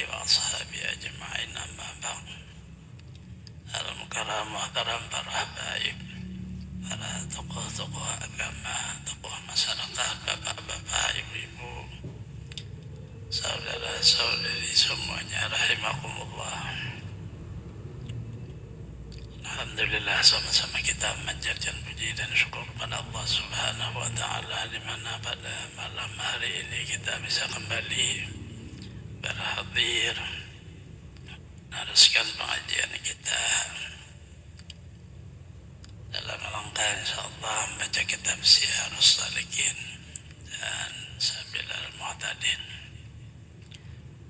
وأصحابه أجمعين أما بعد. Al-Mukarram Muhtaram para habaib, para tokoh-tokoh agama, tokoh masyarakat, bapak-bapak, ibu-ibu, saudara-saudari semuanya rahimakumullah. Alhamdulillah, sama-sama kita menjadikan puji dan syukur kepada Allah Subhanahu wa Ta'ala, di mana pada malam hari ini kita bisa kembali berhadir meneruskan pengajian kita dalam rangka insyaallah membaca kitab Syiarus Salikin dan Sabilal Mu'tadin.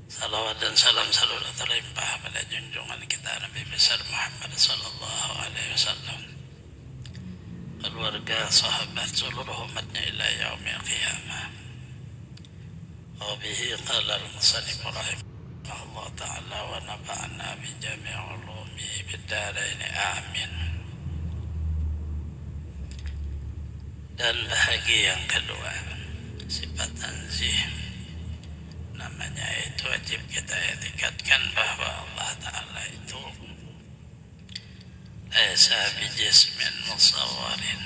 Salawat dan salam selalu terlimpah pada junjungan kita Nabi besar Muhammad sallallahu alaihi wasallam, keluarga, sahabat, seluruh umatnya ila yaumil qiyamah. Wa bihi qala al-musannif rahimahullah ta'ala wa nafa'ana bi jami' ulumi bid darain amin. Dan bahagia yang kedua, sifat tanzih, namanya itu wajib kita etikatkan bahwa Allah Ta'ala itu laisa bijismin musawwarin,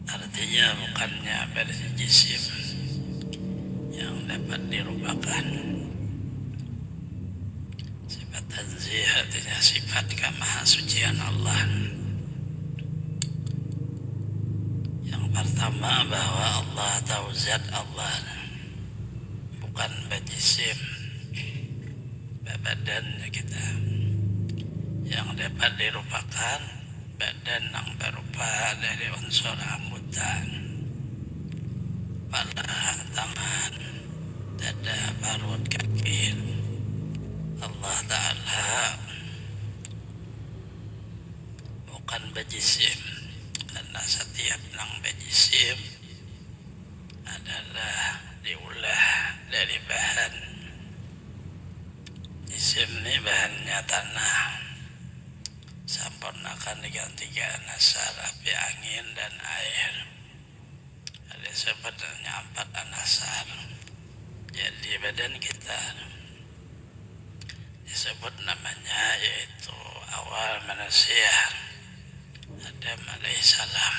artinya bukannya berjisim yang dapat dirupakan. Sifat tanzih artinya sifat kemahasucian Allah. Pertama, bahwa Allah tahu zat Allah bukan berjisim, badannya kita yang dapat dirupakan, badan yang berupa dari unsur anggota, kepala, tangan, dada, perut, kaki. Allah Ta'ala bukan berjisim, karena setiap yang berjisim adalah diulah dari bahan. Jisim ini bahannya tanah, sempurnakan digantikan asar, api, angin, dan air. Ada sebenarnya 4 anasar. Jadi badan kita disebut namanya yaitu awal manusia, Adam alaihissalam.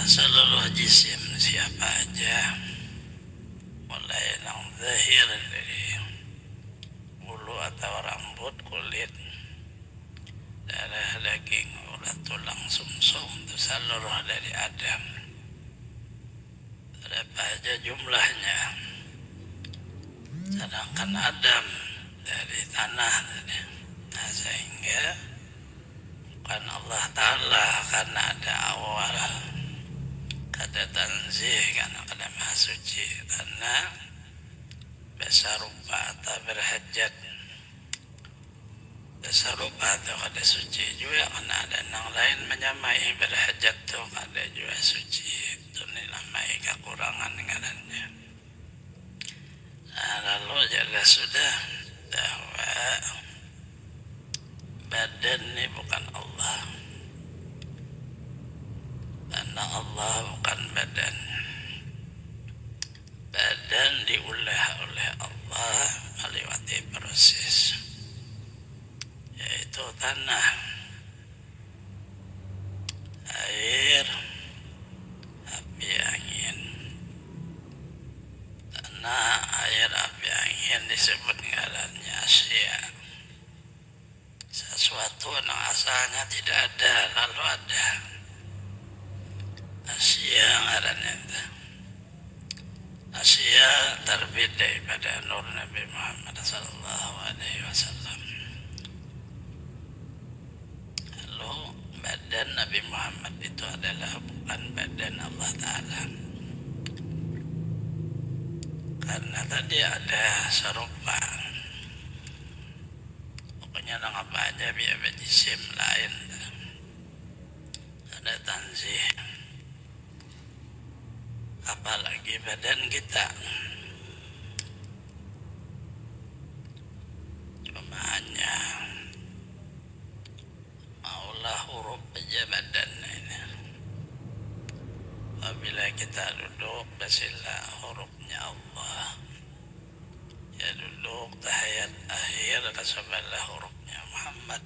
Seluruh jisim siapa aja, mulai yang zahir dari bulu atau rambut, kulit, darah, daging, urat, tulang, sumsum, itu seluruh dari Adam. Berapa aja jumlahnya? Sedangkan Adam dari tanah, nah sehingga bukan Allah Ta'ala karena ada awal, kata tanzih karena ada maha suci, karena besar rupa atau berhajat, besar rupa atau kada suci juga, karena ada yang lain menyamai berhajat tuh kada juga suci, itu dinamai kekurangan ngarannya. Nah, lalu jelas sudah bahwa badan ini bukan Allah, karena Allah bukan badan. Badan diulah oleh Allah melewati proses, yaitu tanah, air, api, angin. Tanah, air, api, angin disebut ngarannya asya, sesuatu yang asalnya tidak ada lalu ada. Asya ngarannya itu. Asya terbit daripada nur Nabi Muhammad sallallahu alaihi wasallam. Lalu badan Nabi Muhammad itu adalah bukan badan Allah Ta'ala, karena tadi ada serupa. Pokoknya apa aja biar berjisim lain, ada tanzih. Apalagi badan kita, cuma hanya maulah huruf aja badan ini. apabila kita duduk basila hurufnya Allah, ya duduk tahiyat akhir kasabalah hurufnya Muhammad,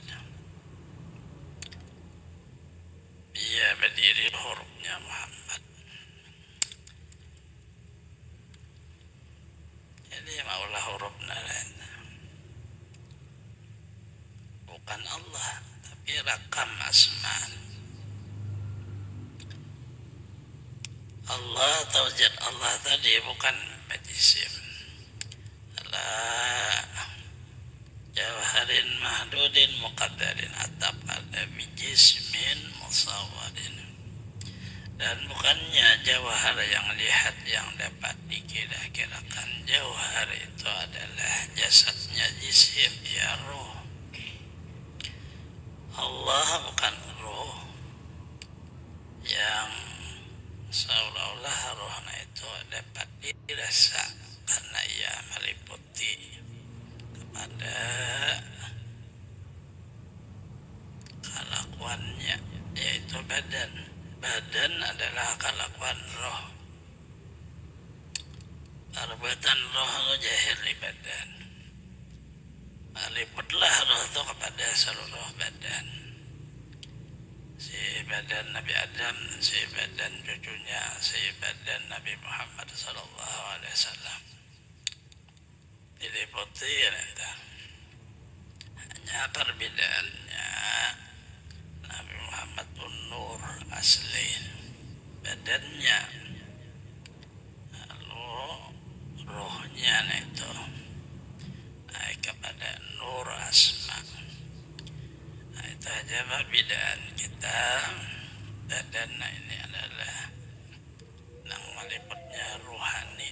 ya berdiri hurufnya Muhammad. Jadi maulah hurufnya lain, bukan Allah tapi rakam asma. Allah atau zat Allah tadi bukan jisim. La jawharin mahdudin muqaddarin atap ada bijismin musawwarin. Dan bukannya jawhar yang lihat yang dapat dikira-kirakan. Jawhar itu adalah jasadnya jisim, ya ruh. Allah bukan ruh yang seolah-olah rohnya itu dapat dirasa karena ia meliputi kepada kelakuannya, yaitu badan. Badan adalah kelakuan roh. Perbuatan roh itu jahil di badan. Meliputlah roh itu kepada seluruh badan. Si badan Nabi Adam, si badan cucunya, si badan Nabi Muhammad SAW. Diliputi itu. Hanya perbedaannya Nabi Muhammad pun nur asli badannya, lalu rohnya itu naik kepada nur asma. Nah, itu aja perbedaan kita. Badan ini adalah yang meliputnya ruhani.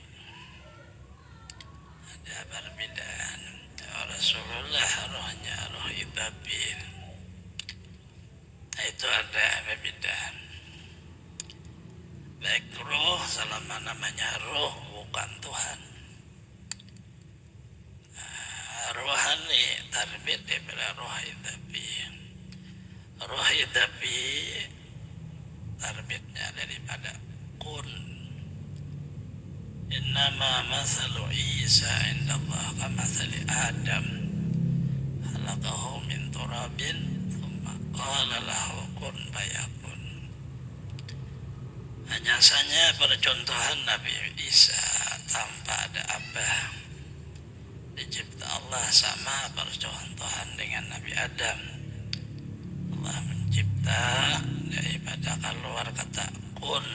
Ada perbedaan. Rasulullah rohnya roh ibabil. Nah, itu ada perbedaan. Baik roh selama namanya roh bukan Tuhan. Rohani terbit daripada roh idabi. Roh idabi terbitnya daripada kun. Innama masalu Isa indallah kamathali Adam khalaqahu min turabin thumma qala lahu kun fayakun. Hanya saja percontohan Nabi Isa tanpa ada abah. Dicipta Allah sama percontohan dengan Nabi Adam. Allah mencipta daripada keluar kata kun,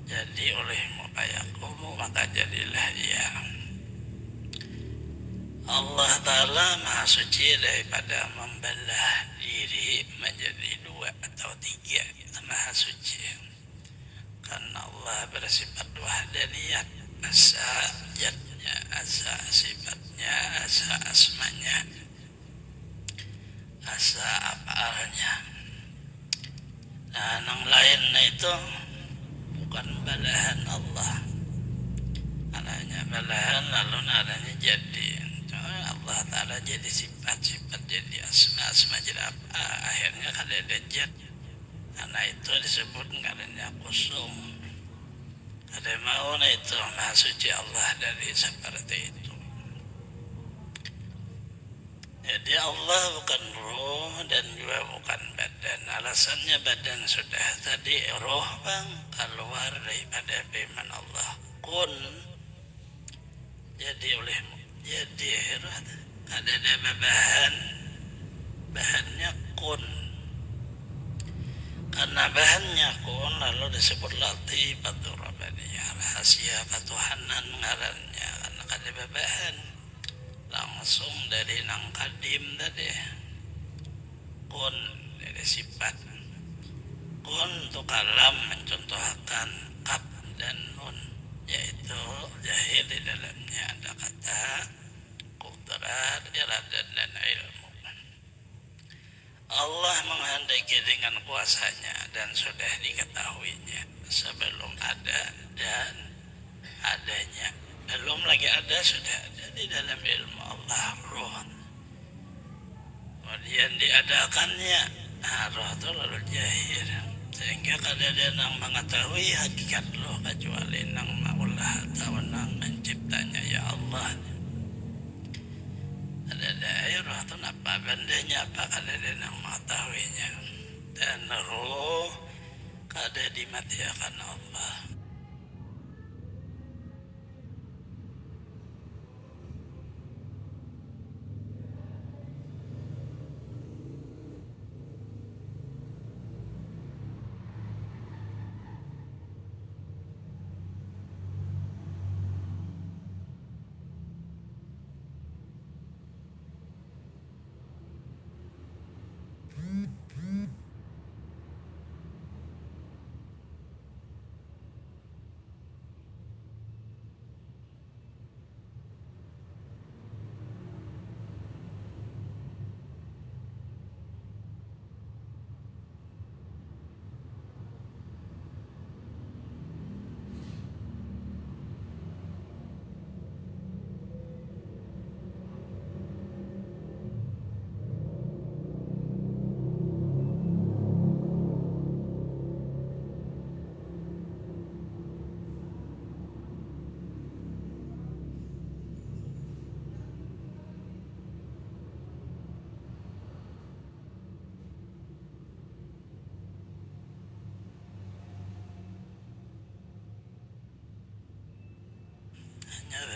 jadi olehmu fayakumu, maka jadilah ia. Allah Ta'ala Maha Suci daripada membelah diri menjadi dua atau tiga. Maha Suci karena Allah bersifat wahdaniyat, asa jatnya, asa sifatnya, asa asmanya, asa apalnya. Nah, yang lain itu bukan balahan Allah. Adanya balahan lalu adanya jadi. Allah Ta'ala jadi sifat-sifat, jadi asma-asma, jadi apa. Akhirnya kalau ada jad, karena itu disebut karena kusum. Ada mau itu Maha Suci Allah dari seperti itu. Jadi Allah bukan roh dan juga bukan badan. Alasannya badan sudah tadi, roh bang keluar daripada firman Allah kun, jadi olehmu. Jadi ada bahannya kun. Karena bahannya kun lalu disebut latifatur rabbaniyah, rahasia ketuhanan ngarannya. Karena ada bahan langsung dari nang kadim tadi. Kun dari sifat. Kun itu kalam mencontohkan kaf dan nun, yaitu jahil di dalamnya ada kata kudrat, iradat dan ilmu. Allah menghendaki dengan kuasanya dan sudah diketahuinya sebelum ada dan adanya. Belum lagi ada, sudah ada di dalam ilmu Allah roh. Kemudian diadakannya roh itu lalu jahir. sehingga kada ada nang mengetahui hakikat lo kecuali nang maulah atau nang menciptanya ya Allah. Ada daerah tu apa bandanya apa kada ada nang mengetahuinya, dan roh kada dimatiakan Allah.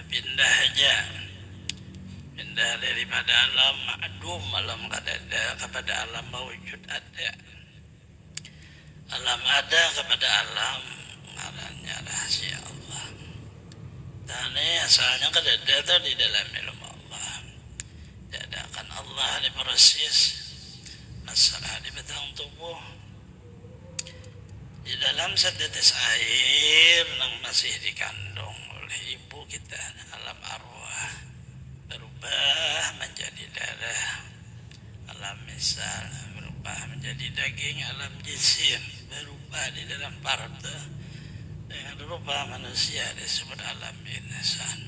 Pindah aja, pindah daripada alam ma'dum, alam kadada, kepada alam mawujud ada, alam ada kepada alam ngarannya rahasia Allah. Dan asalnya kadada itu di dalam ilmu Allah. Diadakan Allah di proses masalah di batang tubuh, di dalam setetes air yang masih dikandung oleh ibu kita, alam arwah berubah menjadi darah, alam misal berubah menjadi daging, alam jisim berubah di dalam parta dengan rupa manusia disebut alam insan.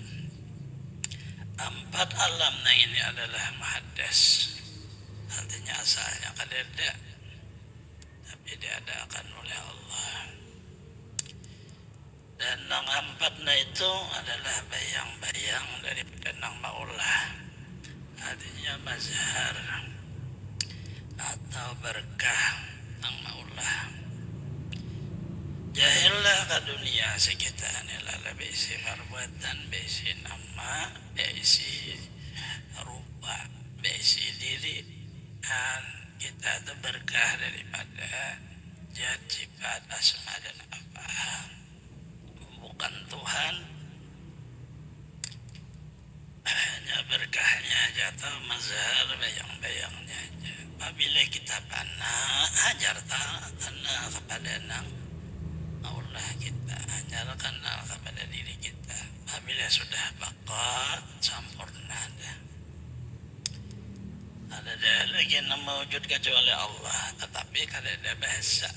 4 alam ini adalah muhaddas, artinya asalnya kadada, tapi diadakan oleh Allah. Dan nang 4 itu adalah bayang-bayang daripada nang maulah, artinya mazhar atau berkah nang maulah. Jahillah ke dunia sekitar ni lah besi perbuatan, besi nama, besi rupa, besi diri, dan kita itu berkah daripada zat sifat asma dan apa, bukan Tuhan. Hanya berkahnya jatuh mazhar bayang-bayangnya aja. Apabila kita panah ajar tanah kepada nang Allah kita, hanya kenal kepada diri kita. Apabila sudah bakat sempurna ada lagi yang mewujud kecuali Allah, tetapi kada ada bahasa,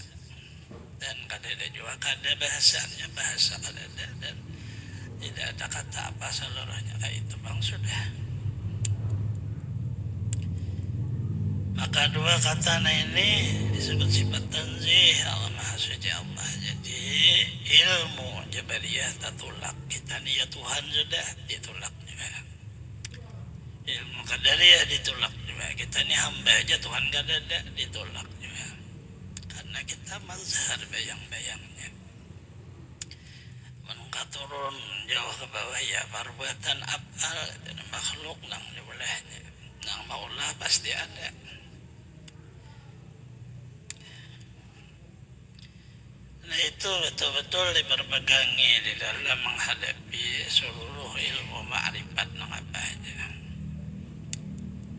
dan kada ada juga kada bahasanya, bahasa kada ada, dan tidak ada kata apa seluruhnya itu bang sudah. Maka 2 kata ini disebut sifat tanzih, Allah Maha Suci Allah. Jadi ilmu Jabariyah tertolak, kita ni ya Tuhan sudah ditolak juga. Ilmu Qadariyah ditolak juga, kita ni hamba aja Tuhan kada ada, ditolak juga. Karena kita mazhar bayang-bayangnya. Menungkat turun jauh ke bawah ya perbuatan af'al dan makhluk nang dibolehnya, nang maulah pasti ada. Nah itu betul-betul diperpegangi di dalam menghadapi seluruh ilmu ma'rifat nang apa aja.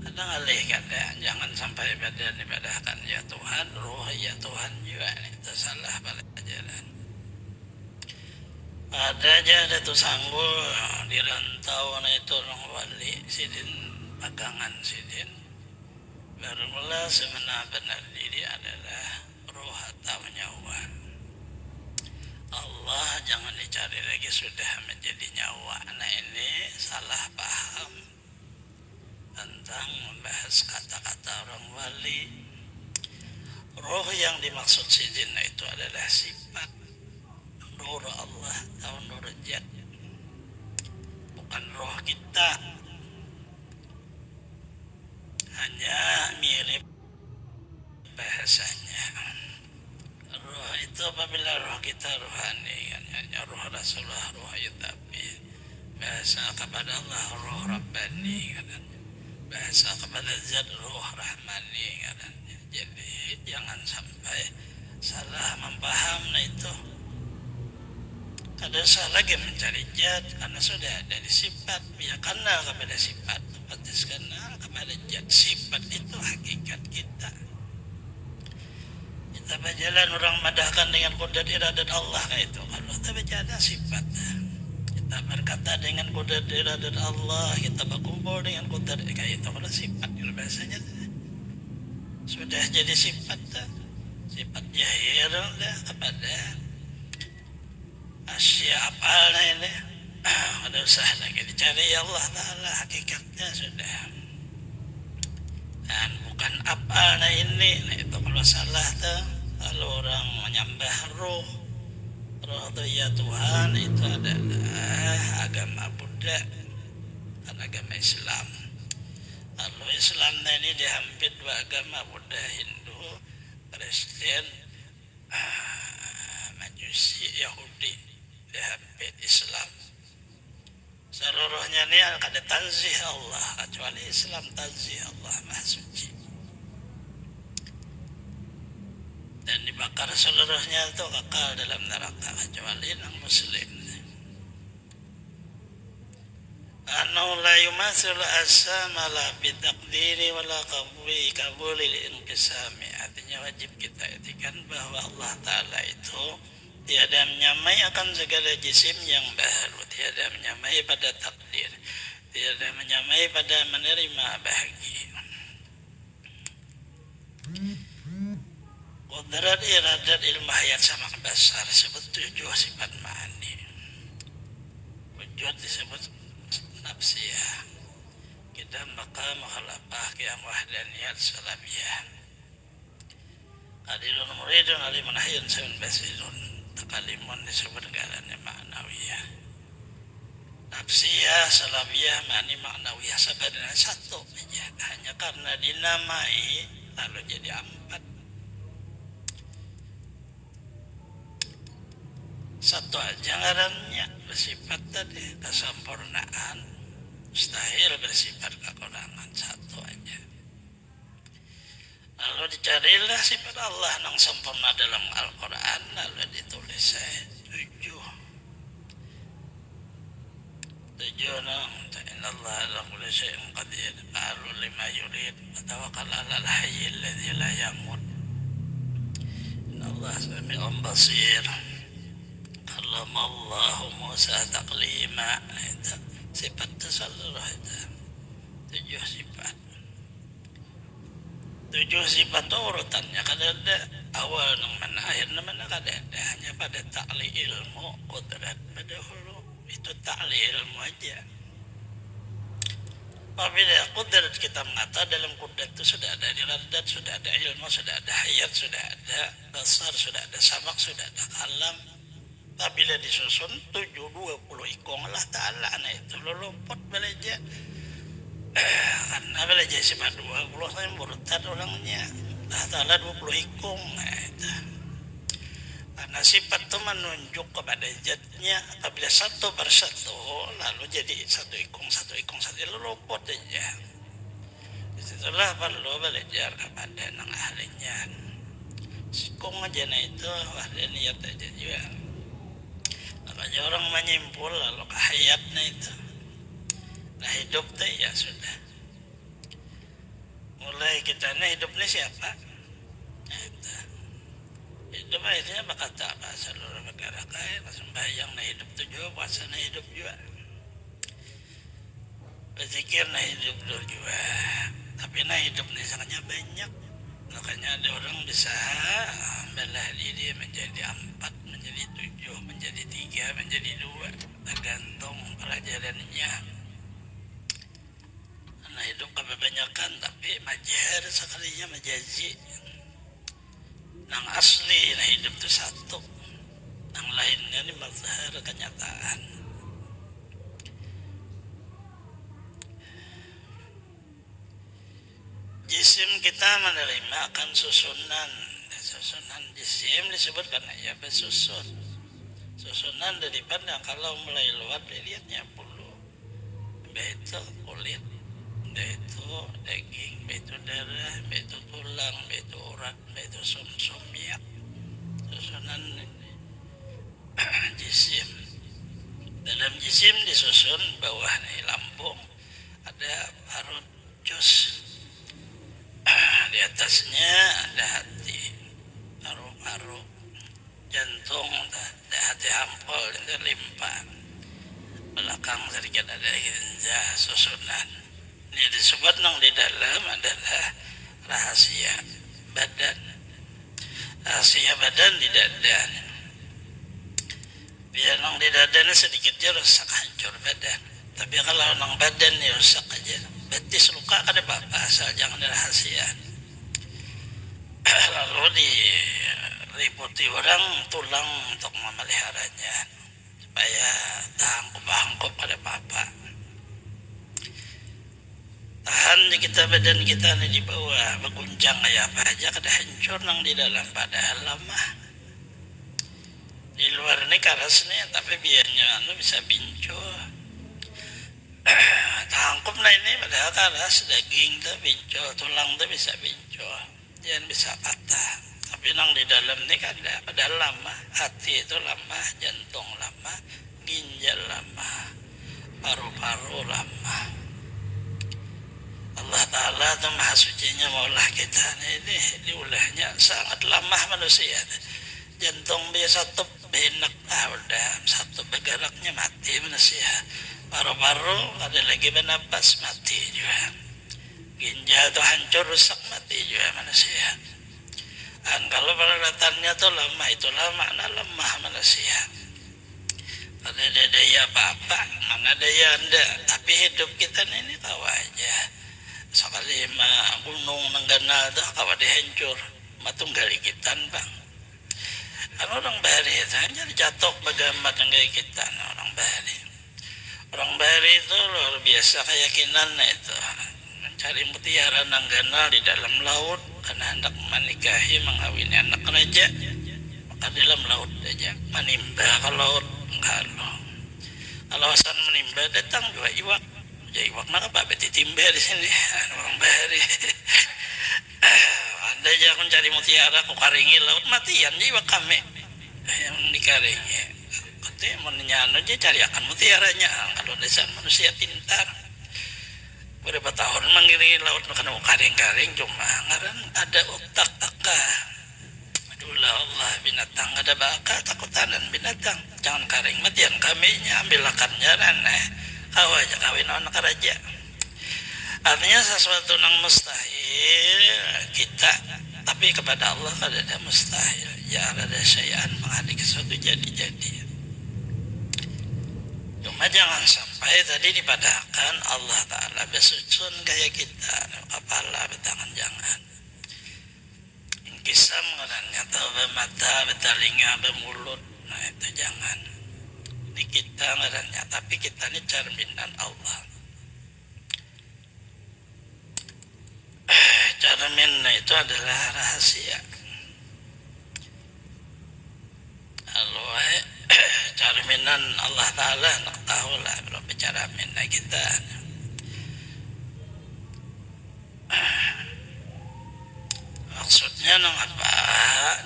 Ada ngalih kada, jangan sampai badan ibadahkan ya Tuhan, roh ya Tuhan juga, itu salah pelajaran. Ada aja ada tu sanggul di rantau na itu orang wali sidin pagangan sidin. Baru mula sebenar-benar diri adalah roh atau nyawa. Allah jangan dicari lagi, sudah menjadi nyawa. Nah ini salah paham tentang membahas kata-kata orang wali. Roh yang dimaksud sidina itu adalah sifat nur Allah atau nur jat, bukan roh kita. Hanya mirip bahasanya. Roh itu apabila roh kita rohani, kan hanya roh Rasulullah, roh itu, tapi bahasa kepada Allah roh Rabbani, kan bahasa kepada zat roh Rahmani, kan. Jadi jangan sampai salah memaham itu. Kadang salah lagi mencari zat karena sudah ada di sifat, ya karena kepada sifat, otomatis karena kepada zat. Sifat itu hakikat kita. Kita berjalan orang madahkan dengan qudrat iradat Allah kayak itu. Kalau kita berjalan sifat, kita berkata dengan qudrat iradat Allah, kita berkumpul dengan qudrat kayak itu. Kalau sifat itu biasanya sudah jadi sifat, sifat jahir lah kepada asya apalnya ini. Ada usah lagi dicari Allah Ta'ala, hakikatnya sudah. Dan bukan apalnya ini. Nah itu kalau salah tuh, kalau orang menyembah roh itu ya Tuhan, itu adalah agama Buddha dan agama Islam. Kalau Islam ini dihampir dua agama, Buddha, Hindu, Kristen, Majusi, Yahudi, dihampir Islam. Seluruhnya ini ada tanzih Allah, kecuali Islam tanzih Allah Maha Suci. Dan dibakar seluruhnya itu kekal dalam neraka, kecuali yang Muslim. Anu la yumathil asama la bitaqdiri wala kabuli inqisami. Artinya wajib kita etikan bahwa Allah Ta'ala itu tiada menyamai akan segala jisim yang baharu, tiada menyamai pada takdir, tiada menyamai pada menerima bahagia. Qudrat iradat ilmu hayat sama besar disebut 7 sifat ma'ani. Wujud disebut nafsiyah. Kita maqam khalaqah yang wahdaniyat salamiyah. Qadirun muridun alimun hayyun samin basirun. Takalimun disebut negaranya ma'nawiyah. Nafsiyah, salamiyah, ma'ni ma'nawiyah sebenarnya satu saja. Hanya karena dinamai lalu jadi 4. Satu aja ngarannya bersifat tadi kesempurnaan, mustahil bersifat kekurangan, satu aja. Lalu dicarilah sifat Allah yang sempurna dalam Al-Quran, lalu ditulis 7 nang innallaha ala kulli syai'in qadir fa'alu lima yurid wa tawakkal 'alal hayyil ladzi la yamut innallaha sami'un basir. Kallamallahu Musa taklima. Itu sifat seluruh itu 7 sifat. 7 sifat itu urutannya kada ada awal nang mana akhir nang mana kada ada, hanya pada ta'li ilmu qudrat pada hulu itu ta'li ilmu aja. Apabila qudrat kita mengatakan dalam qudrat itu sudah ada iradat, sudah ada ilmu, sudah ada hayat, sudah ada basar, sudah ada samak, sudah ada kalam. Apabila disusun 7-20 ikong Allah Ta'ala, nah itu luput belajar. Karena belajar sifat 20 saya murtad orangnya. Allah Ta'ala 20 ikong, nah itu. Karena sifat itu menunjuk kepada zatnya. Apabila satu persatu lalu jadi satu ikong, luput aja. Disitulah perlu belajar kepada nang ahlinya. Sikong aja nah itu wahdaniyat aja juga. Makanya orang menyimpul lalu hayatnya itu. Nah hidup tuh ya sudah. Mulai kita nih hidup ini siapa? Nah, itu. Hidup akhirnya berkata apa? Seluruh negara kaya, sembahyang nah hidup tuh juga, puasa nah hidup juga. Berzikir nah hidup tuh juga. Tapi nah hidup ini sangatnya banyak. Makanya ada orang bisa belah diri menjadi 4, menjadi 7, menjadi 3, menjadi 2, tergantung pelajarannya. Karena hidup kebanyakan tapi majar sekalinya majazi. satu, yang lainnya ini mazhar kenyataan. Jisim kita menerima akan susunan jisim disebut karena ia bersusun. Susunan daripada kalau mulai luar dilihatnya bulu, itu kulit, itu daging, itu darah, itu tulang, itu urat, itu sumsum ya. Susunan jisim. Dalam jisim disusun bawah nih lambung ada parut jus. Di atasnya ada hati, paru-paru, jantung, ada hati hampol, itu limpa. Belakang sedikit ada ginja, susunan. Ini disebut nang di dalam adalah rahasia badan. Rahasia badan di dada. Biar nang di dada ini sedikitnya rusak, hancur badan. Tapi kalau nang badan ini rusak aja, betis luka kada apa-apa, asal jangan rahasia. Lalu diliputi orang tulang untuk memeliharanya supaya tangkup-tangkup kada apa-apa. Tahan di kita badan kita ini di bawah, berguncang kayak apa aja kada hancur nang di dalam, padahal lemah. Di luar ini karas nih, tapi biarnya bisa bincul. Tangkup nah ini padahal karas, daging tuh bincul, tulang tuh bisa bincul, jangan bisa patah. Tapi nang di dalam ini kada, padahal lama. Hati itu lama, jantung lama, ginjal lama, paru-paru lama. Allah Ta'ala itu maha sucinya maulah kita ini diulahnya sangat lemah manusia. Jantung biasa tup benak, udah satu bergeraknya mati manusia. Paru-paru ada lagi bernapas mati juga. Ginjal itu hancur rusak mati juga manusia. Dan kalau peralatannya itu lemah, itulah makna lemah manusia. Ada daya apa-apa, mana daya anda. Tapi hidup kita ini tahu aja. Sekali gunung nenggana itu kawa dihancur, matunggal ikitan bang. Kan orang Bali itu hanya jatuh bagaimana tanggai kita orang Bali. Orang Bali itu luar biasa keyakinannya itu. Mencari mutiara nanggana di dalam laut karena hendak menikahi mengawini anak raja. Maka dalam laut aja menimba ke laut kalau asan menimba datang dua iwak. Jadi iwak nak apa beti timba di sini orang Bali. Ada aja mencari mutiara ku karingi laut matian jadi iwak kami yang dikaringi. Katanya menyano aja cari akan mutiaranya. Kalau desa manusia pintar. Berapa tahun mengiringi laut kena karing-karing cuma ngaran ada otak akal. Aduh Allah binatang ada bakal takutanan binatang. Jangan karing matian kaminya ambil akannya kau aja kawin anak raja. Artinya sesuatu yang mustahil kita, tapi kepada Allah kada ada mustahil. Ya ada syai'an menghadiri sesuatu jadi-jadi. Cuma jangan sampai tadi dipadahkan Allah Ta'ala bersusun kayak kita, kepala bertangan jangan. Kisam ngarannya atau bermata, bertalinga, bermulut, nah itu jangan. Ini kita ngarannya, tapi kita ini cerminan Allah. Cermin itu adalah rahasia. Kalau cerminan Allah Ta'ala nak tahu lah kalau bicara minna kita. Maksudnya nang apa?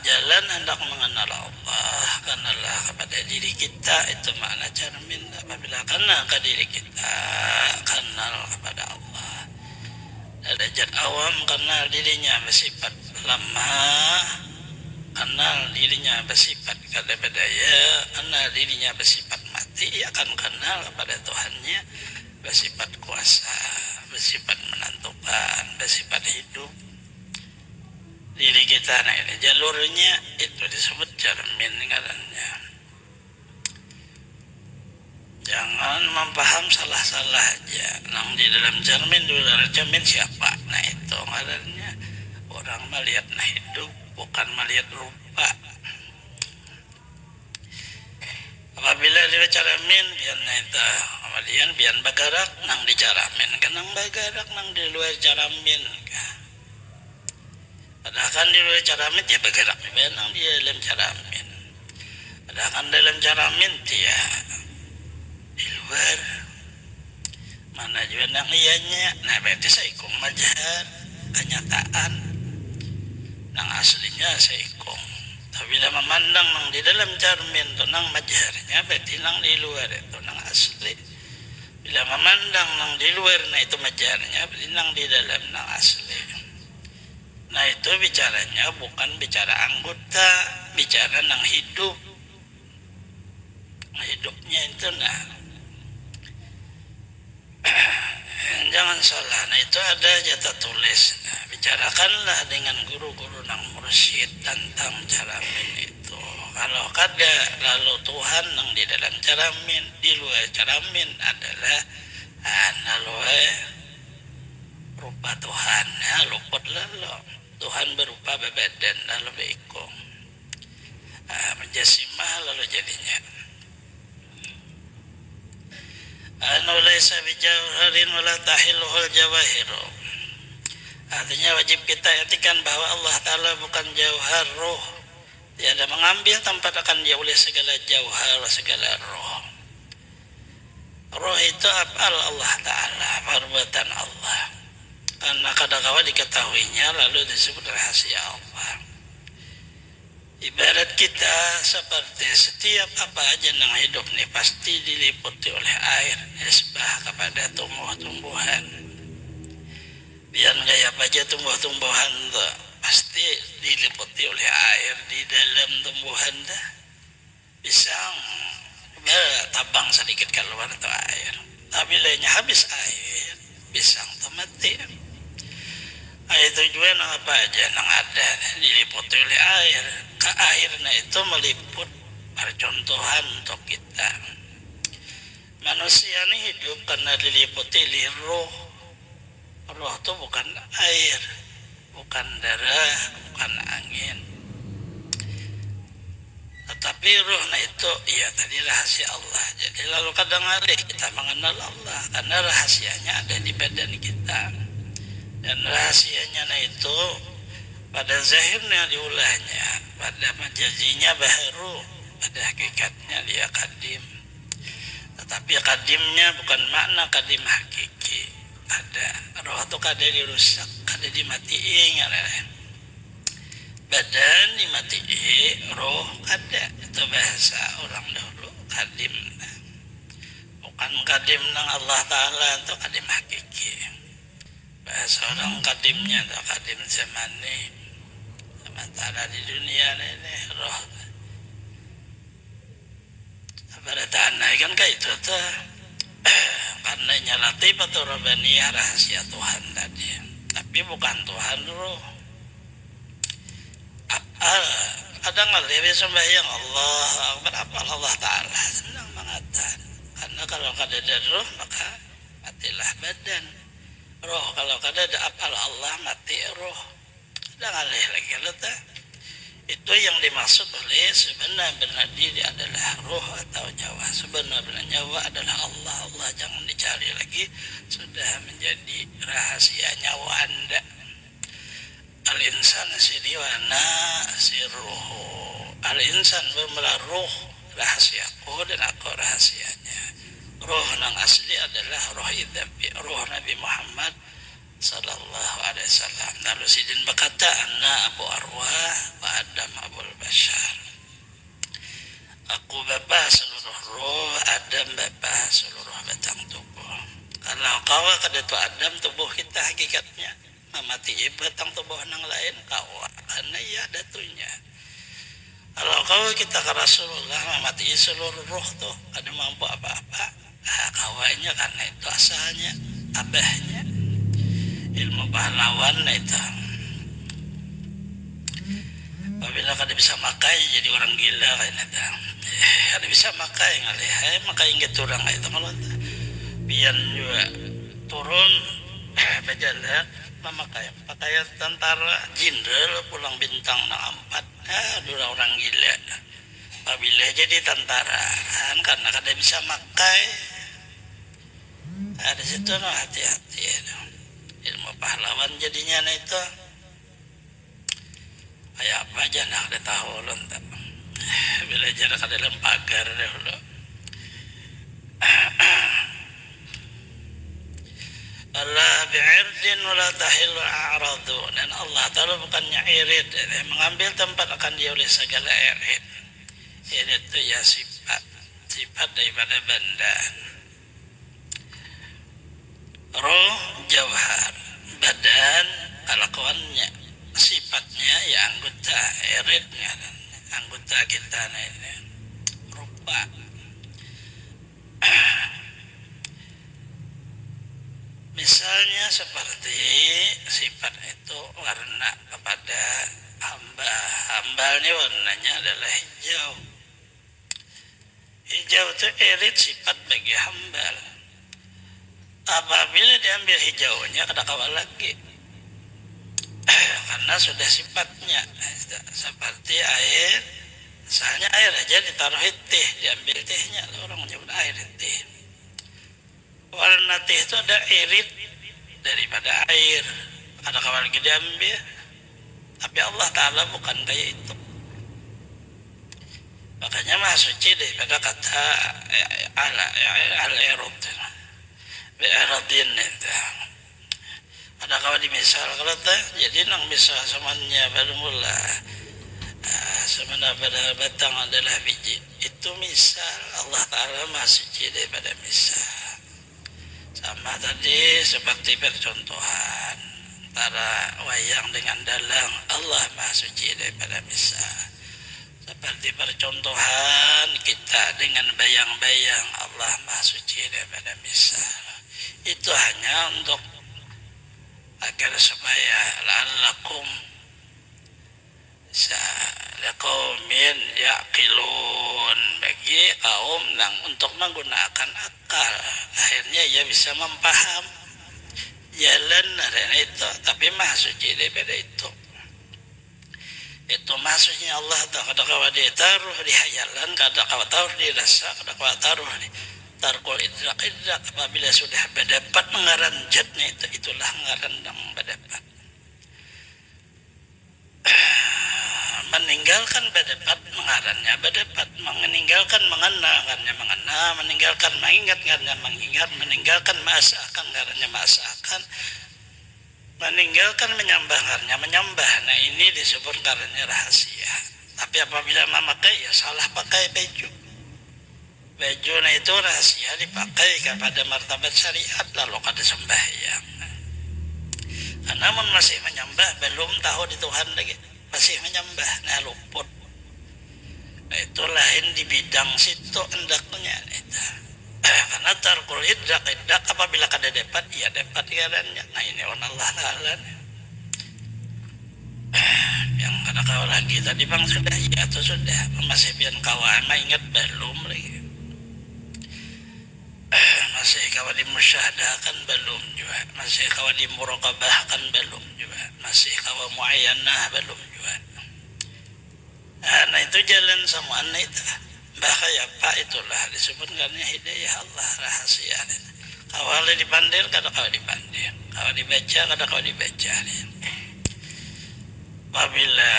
Jalan hendak mengenal Allah, kenalah kepada diri kita, itu makna cermin. Apabila kenal ke diri kita, kenal kepada Allah. Derajat awam kenal dirinya bersifat lemah, kenal dirinya bersifat kada berdaya, kenal dirinya bersifat mati, akan kenal kepada Tuhannya bersifat kuasa, bersifat menentukan, bersifat hidup. Diri kita nah ini jalurnya itu disebut cermin ngarannya. Jangan memaham salah-salah aja. Nang di dalam cermin, di dalam cermin siapa? Nah itu ngarannya orang melihat nah hidup bukan melihat rupa. dulu caramin biar neta kemudian biar bagarak nang di caramin kenang bagarak nang di luar caramin padahal kan di luar caramin dia bagarak biar nang di dalam caramin padahal kan dalam caramin dia di luar mana juga nang ianya nah berarti saya ikut majar kenyataan nang aslinya saya ikut tapi bila memandang nang di dalam cermin tu nang majarnya berarti nang di luar itu nang asli bila memandang nang di luar nah itu majarnya berarti nang di dalam nang asli nah itu bicaranya bukan bicara anggota bicara nang hidup hidupnya itu nah jangan salah nah itu ada jatah tulis nah, bicarakanlah dengan guru-guru nang mursyid tentang caramin itu kalau kada lalu Tuhan nang di dalam caramin di luar caramin adalah lalu rupa Tuhan ya luput lalu Tuhan berupa bebadan lalu beikong menjasimah lalu jadinya laysa bijawharin wala tahilluhul jawahiru artinya wajib kita artikan bahwa Allah Ta'ala bukan jauhar roh tiada mengambil tempat akan dia oleh segala jauhar segala roh roh itu af'al Allah Ta'ala perbuatan Allah karena kadang-kadang diketahuinya lalu disebut rahasia Allah ibarat kita seperti setiap apa aja yang hidup nih pasti diliputi oleh air nisbah kepada tumbuh-tumbuhan biar gaya aja tumbuh-tumbuhan tuh pasti diliputi oleh air di dalam tumbuhan dah pisang tabang sedikit keluar tuh air tapi lainnya habis air pisang tuh mati tujuan apa aja yang ada diliputi oleh air ke airnya itu meliput percontohan untuk kita manusia ini hidup karena diliputi oleh roh roh itu bukan air bukan darah bukan angin tetapi rohnya itu iya tadi rahasia Allah jadi lalu kadang-kadang kita mengenal Allah karena rahasianya ada di badan kita dan rahasianya itu pada zahirnya diulahnya pada majazinya baharu pada hakikatnya dia kadim tetapi kadimnya bukan makna kadim hakiki ada roh itu kada dirusak kada dimatiin badan dimatiin roh kada itu bahasa orang dahulu kadim bukan kadim nang Allah Ta'ala itu kadim hakiki bahasa orang kadimnya atau kadim zamani sementara di dunia ini roh pada tanah kan kayak itu tuh karena latif atau rabbaniyah rahasia Tuhan tadi tapi bukan Tuhan roh kadang lebih sembahyang Allah berapa Allah Ta'ala senang mengatakan karena kalau kada ada roh maka matilah badan roh kalau kada ada apal Allah mati roh ada ngalih lagi letak itu yang dimaksud oleh sebenarnya diri adalah roh atau nyawa sebenarnya nyawa adalah Allah Allah jangan dicari lagi sudah menjadi rahasia nyawa anda al-insan siriwana sirruhu al-insan bermula roh rahasiaku dan aku rahasianya roh nang asli adalah roh idhabi roh Nabi Muhammad sallallahu alaihi wasallam lalu sidin berkata anna abu arwah wa adam abul bashar aku bapa seluruh roh adam bapa seluruh batang tubuh kalau kau kada tu adam tubuh kita hakikatnya memati batang tubuh nang lain kau karena ia datunya kalau kau kita ke Rasulullah memati seluruh roh tu kada mampu apa-apa kawannya karena itu asalnya abahnya ilmu pahlawan itu apabila kada bisa makai jadi orang gila kayak itu kada bisa makai ngalih makai ingat orang itu kalau pian juga turun berjalan memakai pakaian tentara jenderal pulang bintang 4 dua orang gila apabila jadi tentara karena kada bisa makai ada situ no hati-hati ilmu pahlawan jadinya itu kayak apa aja nak ada tahu lontar bila jarak ke dalam pagar dahulu. Allah bi'irdin wala tahillu a'radu, dan Allah Ta'ala bukannya irid, mengambil tempat akan dia oleh segala irid. Irid itu ya sifat daripada benda. Ruh jauhar, badan kelakuannya, sifatnya ya anggota iridnya, anggota kita ini rupa. Misalnya seperti sifat itu warna kepada hamba. Hamba ini warnanya adalah hijau. Hijau itu irid sifat bagi hamba. Apabila diambil hijaunya kada kawal lagi. Karena sudah sifatnya seperti air. Misalnya air aja ditaruh teh, diambil tehnya, orang menyebut air teh. Warna teh itu ada irid daripada air, ada kawan lagi diambil, tapi Allah Ta'ala bukan kayak itu. Makanya maha suci daripada kata al-irud bi'aradin itu. Ada kawan di misal kalau jadi nang misal semuanya baru mula semana pada batang adalah biji, itu misal Allah Ta'ala maha suci daripada misal. Sama tadi seperti percontohan antara wayang dengan dalang, Allah maha suci daripada misal. Seperti percontohan kita dengan bayang-bayang, Allah maha suci daripada misal. Itu hanya untuk agar supaya la'allakum liqaumin yaqilun, bagi kaum yang untuk menggunakan akal, akhirnya ia bisa memaham jalan dan itu, tapi maha suci daripada itu. Itu maksudnya Allah kada kawa ditaruh di hayalan, kada kawa taruh di rasa, kada kawa taruh di tarkul idrak. Apabila sudah berdapat mengaran jatnya itulah ngaran yang berdapat. Meninggalkan berdapat mengarannya berdapat, meninggalkan mengenangannya mengena, meninggalkan mengingatkannya mengingat, meninggalkan masakan ngarannya masakan, meninggalkan menyembahkannya menyembah. Nah ini disebut ngarannya rahasia. Tapi apabila memakai ya salah pakai baju. Baju nah itu rahasia dipakai kepada martabat syariat lalu kada sembahyang. Namun masih menyembah, belum tahu di Tuhan lagi, masih menyembah, nah luput. Nah itu lain di bidang situ hendaknya itu. Karena tarkul idrak apabila kada dapat, ia dapat iarannya. Nah ini Allah Ta'ala. Yang kada kau lagi tadi bang sudah, ya itu sudah. Masih pian kawan, ingat belum lagi. Masih kawan dimusyahadahkan belum juga, masih kawan dimuraqabahkan belum juga, masih kawan muayyanah belum juga. Nah itu jalan sama anak itu bahaya pak, itulah disebutkannya hidayah Allah rahasia. Kawal dipandir kada kau dipandir, kau dibaca kada kau dibaca. Apabila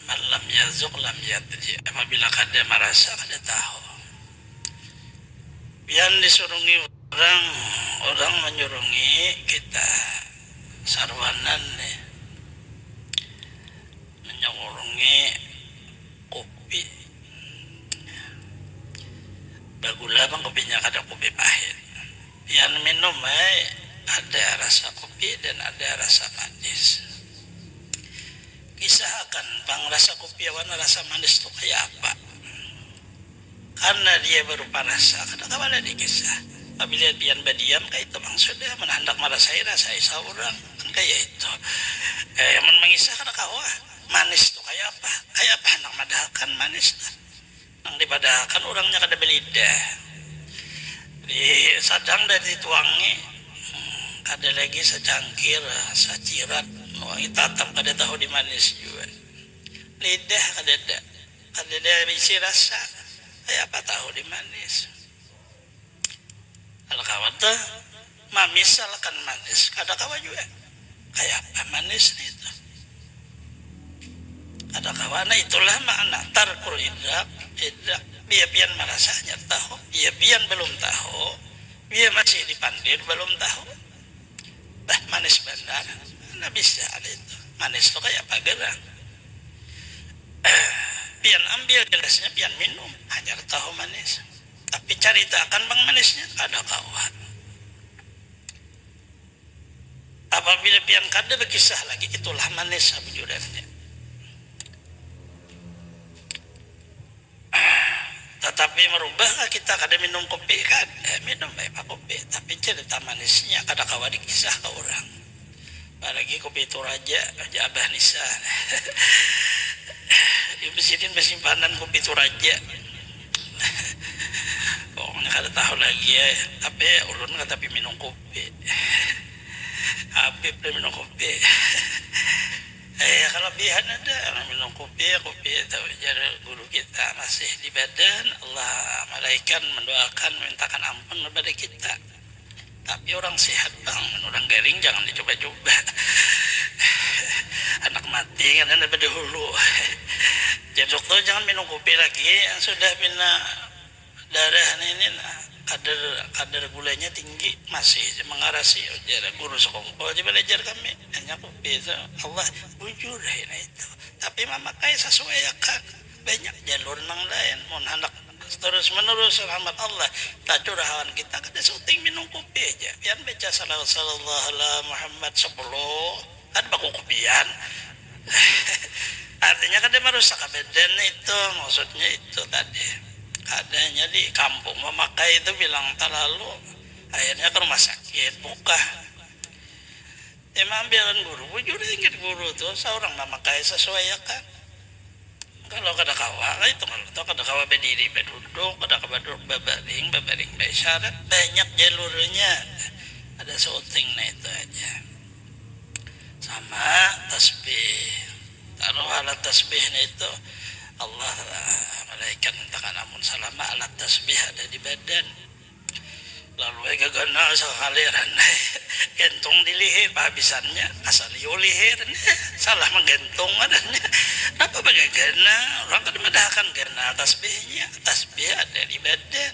malam yazuk lam yadri, apabila kada merasa kada tahu. Yang disurungi orang menyurungi kita sarwanan nih, menyurungi kopi bagula bang kopinya kada kopi pahit, yang minum ada rasa kopi dan ada rasa manis. Kisahkan bang rasa kopi awan rasa manis itu kayak apa? Karena dia berupa rasa, kadang-kadang ada kisah. Apabila pian badiam kayak itu bang sudah menandak merasai rasa orang kan kayak itu. Yang mengisah kada kawah manis tuh kayak apa? Kayak apa nak madahkan manis lah. Nang dipadahkan orangnya kada belidah. Di sadang dari tuangi kada lagi secangkir, sacirat. Wangi tatap kada tahu di manis juga. Lidah kada ada. kada dia isi rasa kayak apa tahu di manis. Kalau kawan tuh mamis kan manis, kada kawan juga kayak apa manis itu. Ada kawana itulah makna tarkul idrak. Dia pian merasanya tahu, dia pian belum tahu, dia masih dipandir belum tahu. Bah manis benar, mana bisa ada itu. Manis itu kayak apa gerang. Pian ambil gelasnya, pian minum, hanya tahu manis. Tapi ceritakan bang manisnya, ada kawan. Apabila pian kada berkisah lagi, itulah manis abjudannya. Tetapi merubahlah kita kada minum kopi kan, minum baik kopi, tapi cerita manisnya kada kawa dikisah ke orang. Apalagi kopi itu raja Abah Nisa. Di mesin bersimpanan kopi itu raja. Pokoknya kada tahu lagi ya, tapi ulun kata minum kopi. Habib dia minum kopi. Kelebihan ada orang minum kopi itu jadi guru kita masih di badan, Allah malaikat mendoakan mintakan ampun kepada kita. Tapi orang sehat bang, orang garing jangan dicoba-coba. Anak mati kan ada pada hulu. Jadi dokter jangan minum kopi lagi yang sudah bina darah ini kadar gulanya tinggi masih mengarasi ujar guru sekompol aja belajar kami hanya kopi itu Allah bujur itu tapi memakai sesuaikan banyak jalur nang lain mun hendak terus menerus rahmat Allah tak curahan kita kada syuting minum kopi aja pian baca sallallahu alaihi Muhammad 10 kan baku kopian artinya kada merusak badan itu maksudnya itu tadi. Adanya di kampung memakai itu bilang terlalu akhirnya ke rumah sakit buka ambilan guru bujur ingat guru tuh seorang memakai sesuai ya kan kalau kada kawa itu kalau kada kawa berdiri berduduk kada kawa duduk babaring baik syarat banyak jalurnya ada syutingnya itu aja sama tasbih taruh alat tasbihnya itu Allah malaikat mintakan amun salama alat tasbih ada di badan lalu gagana sekaliran gentong di leher habisannya asal leher salah menggentung adanya apa bagagana orang kan medahkan gana tasbihnya tasbih ada di badan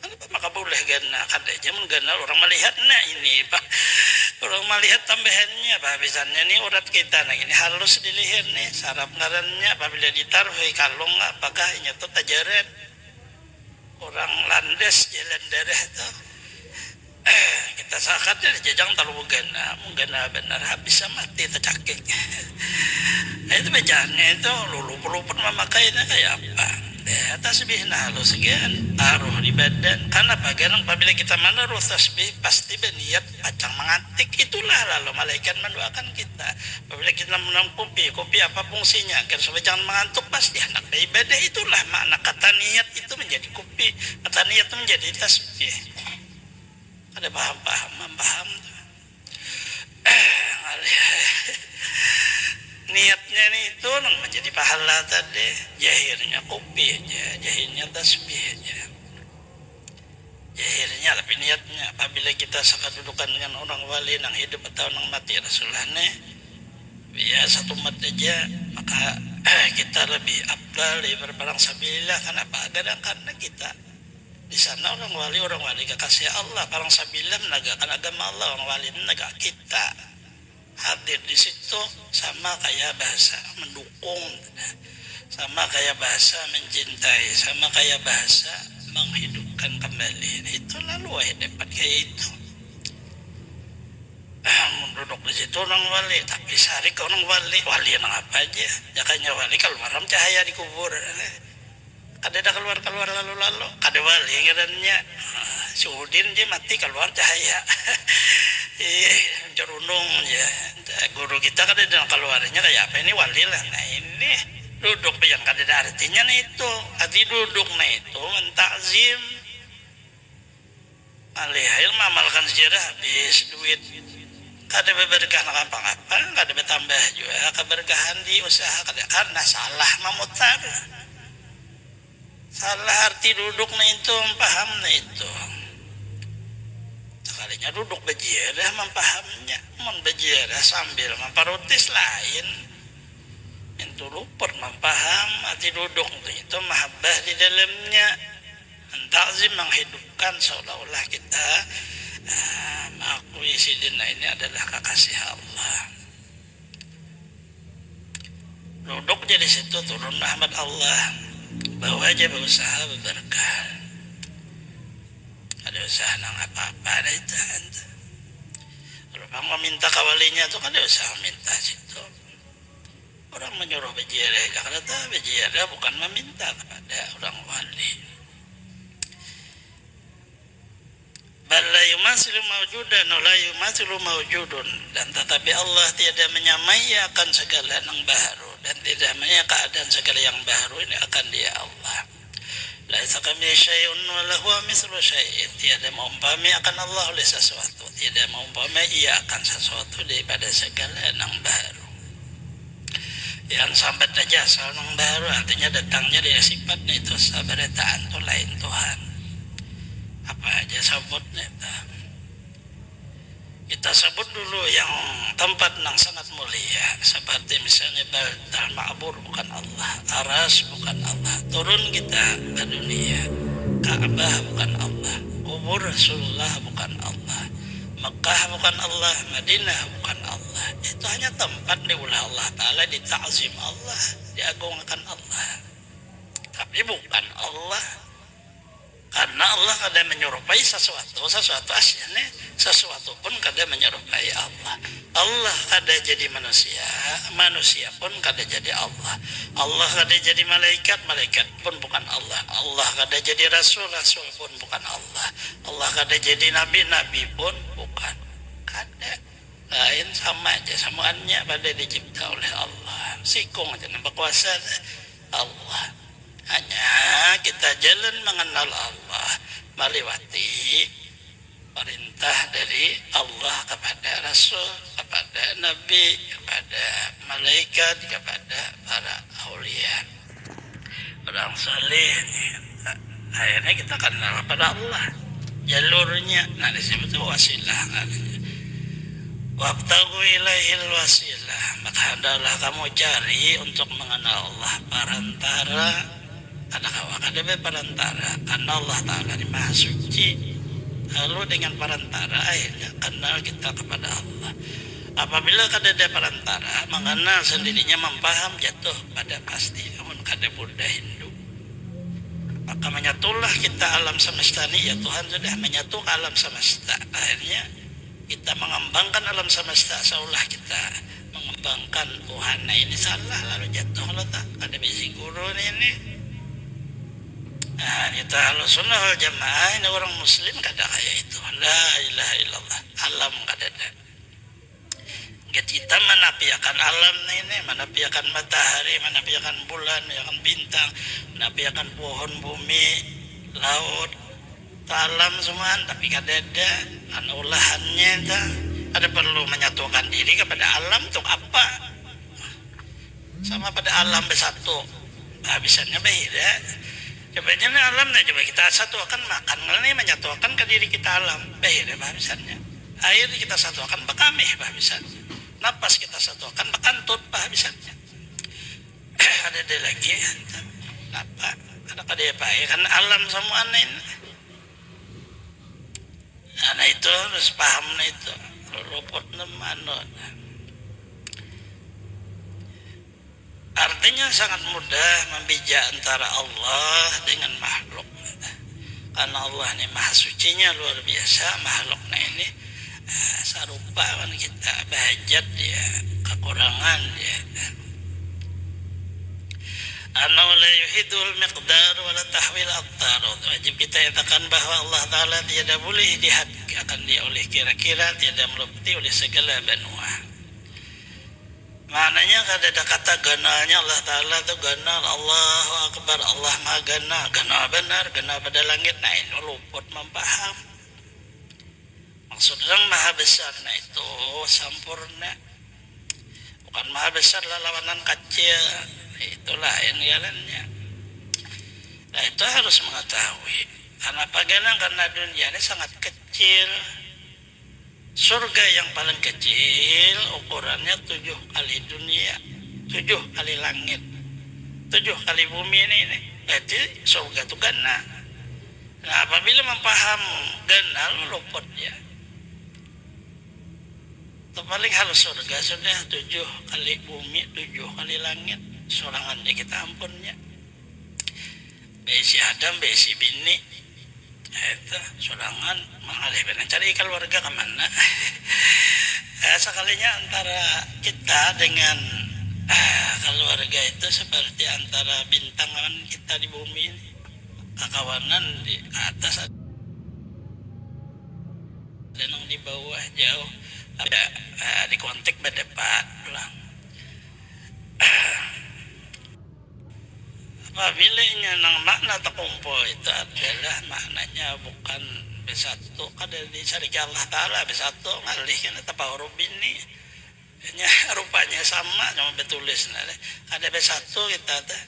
kenapa maka boleh gana kada aja menggana orang melihat nah ini pak orang melihat tambahannya habisannya nih urat kita nah ini halus di leher nih saraf ngarannya apabila ditaruh kalung apakah ini tuh tajaran orang landas jalan darah tuh kita sakat dari jajang terlalu menggana benar habis mati tercakik nah itu bacaannya itu lulu-lulu memakainya kayak apa ya tasbih nah halus sekian taruh di badan karena bagian apabila kita menaruh tasbih pasti berniat pacang mengantik itulah lalu malaikat mendoakan kita apabila kita minum kopi apa fungsinya agar supaya jangan mengantuk pasti anak ibadah itulah makna kata niat itu menjadi kopi kata niat itu menjadi tasbih ada paham niatnya nih itu menjadi pahala tadi jahirnya kopi aja jahirnya tasbih aja jahirnya tapi niatnya apabila kita sakat dudukan dengan orang wali yang hidup atau yang mati Rasulullah ya satu umat aja maka kita lebih afdal berperang sabilillah kenapa karena kita di sana orang wali kekasih Allah perang sabilillah menegakkan agama Allah orang wali menegak kita hadir di situ sama kayak bahasa mendukung sama kayak bahasa mencintai sama kayak bahasa menghidupkan kembali itu lalu dapat kayak itu duduk di situ orang wali tapi sehari ke orang wali yang apa aja jakanya wali kalau malam cahaya di kubur kada ada keluar lalu kada wali ngarannya Syuhudin dia mati keluar cahaya cerunung ya guru kita kan ada keluarnya kayak apa ini wali lah nah ini duduk yang kada ada artinya nih itu arti duduk nih itu mentakzim alihil mamalkan sejarah habis duit kada berberkah apa kada bertambah juga keberkahan di usaha kada karena salah memutar Salah arti duduk na itu, paham na itu. Sekalinya duduk bejiarah mempahamnya, bejiarah sambil memparutis lain. Itu luput mempaham arti duduk itu mahabbah di dalamnya. Ta'zim menghidupkan seolah-olah kita mengakui sidina ini adalah kekasih Allah. Duduk jadi situ turun rahmat Allah. Bawa aja berusaha berberkah. Ada usaha nang apa-apa ada itu. Kalau kamu minta kawalinya itu kan ada usaha minta situ. Orang menyuruh bejiarah, karena bejiarah bukan meminta kepada orang wali. Bal la yumathilu mawjudan wa la yumathilu mawjudun, dan tetapi Allah tiada menyamai akan segala yang baru, dan tidak menyamai keadaan segala yang baru ini akan Dia Allah. Laisa kamitslihi syai'un wa lahu mithlu syai'in, tiada maumpami akan Allah oleh sesuatu, tidak maumpami Ia akan sesuatu daripada segala yang baru. Yang sambat aja soal yang baru artinya datangnya dari sifatnya itu sabarataan itu lain Tuhan. Apa aja sebutnya itu. Kita sebut dulu yang tempat yang sangat mulia, seperti misalnya Baitul Ma'mur bukan Allah, Aras bukan Allah, turun kita ke dunia, Ka'bah bukan Allah, kubur Rasulullah bukan Allah, Mekah bukan Allah, Madinah bukan Allah. Itu hanya tempat diulah Allah Ta'ala, dita'zim Allah, diagungkan Allah, tapi bukan Allah. Karena Allah kadang menyerupai sesuatu aslinya, sesuatu pun kadang menyerupai Allah. Allah kadang jadi manusia, manusia pun kadang jadi Allah. Allah kadang jadi malaikat, malaikat pun bukan Allah. Allah kadang jadi rasul, rasul pun bukan Allah. Allah kadang jadi nabi, nabi pun bukan. Kadang lain sama aja, samaannya pada dicipta oleh Allah. Sikung aja nampak kuasa Allah. Hanya kita jalan mengenal Allah melewati perintah dari Allah kepada Rasul, kepada Nabi, kepada malaikat, kepada para aulia, orang saleh. Akhirnya kita kenal pada Allah, jalurnya. Nah disebut wasilah. Wabtagu ilaihil wasilah, maka hendaklah kamu cari untuk mengenal Allah perantara. Ada perantara, karena Allah Ta'ala di Maha Suci. Lalu dengan perantara akhirnya kenal kita kepada Allah. Apabila ada perantara, mengenal sendirinya, mempaham, jatuh pada pasti. Namun kada Buddha Hindu, maka menyatulah kita alam semesta ini. Ya Tuhan sudah menyatu ke alam semesta. Akhirnya kita mengembangkan alam semesta seolah kita mengembangkan Tuhan. Nah ini salah, lalu jatuh letak. Ada bisi guru ini. Nah, kita Ahlussunnah wal Jamaah ini orang muslim kada kayak itu. La ilaha illallah. Alam kada ada. Kita menafikan alam ini, menafikan matahari, menafikan bulan, menafikan bintang, menafikan pohon, bumi, laut, alam semua, tapi kada ada olahannya itu. Ada perlu menyatukan diri kepada alam untuk apa? Sama pada alam bersatu. Habisannya beda. Coba jangan alam nih, coba kita satukan makan ini, menyatukan ke diri kita alam, beda bahasannya. Air kita satukan bekamih bahasannya. Napas kita satukan bekantut bahasannya. Ada lagi, apa? Ada pada apa? Kan alam semua ini. Nah itu harus paham itu. Luput nemano. Artinya sangat mudah membijak antara Allah dengan makhluk. Karena Allah ini maha sucinya luar biasa, makhluknya ini sarupa kan kita, bahajat dia, kekurangan dia. Anna la yuhidul miqdar wa la tahwil aqtar. Wajib kita katakan bahwa Allah Ta'ala tiada boleh dihadkan dia oleh kira-kira, tiada meliputi oleh segala benua. Maknanya kada ada kata ganalnya Allah Ta'ala itu ganal, Allahu Akbar, Allah maha ganal, ganal benar, ganal pada langit. Nah ini luput mempaham. Maksudnya maha besar, nah itu sampurna. Bukan maha besar lawanan kecil, itulah yang jalannya. Nah, itu harus mengetahui. Karena karena dunia ini sangat kecil. Surga yang paling kecil ukurannya 7 kali dunia, 7 kali langit, 7 kali bumi ini. Berarti surga itu gana. Nah, apabila memaham gana, lu luput ya. Itu paling halus surga sudah 7 kali bumi, 7 kali langit. Sorangan di kita ampunnya. Besi Adam, besi bini. Itu sorangan mengalih benar cari keluarga kemana. Sekalinya antara kita dengan keluarga itu seperti antara bintang kita di bumi ini. Kakawanan di atas, ada yang di bawah jauh, ada di kontak berdepan pulang. Apabila nang makna terkumpul itu adalah maknanya bukan bersatu, kada dicari Allah Ta'ala bersatu ngalih kena tapahuruf ini rupanya sama cuma betulis ada bersatu kita teh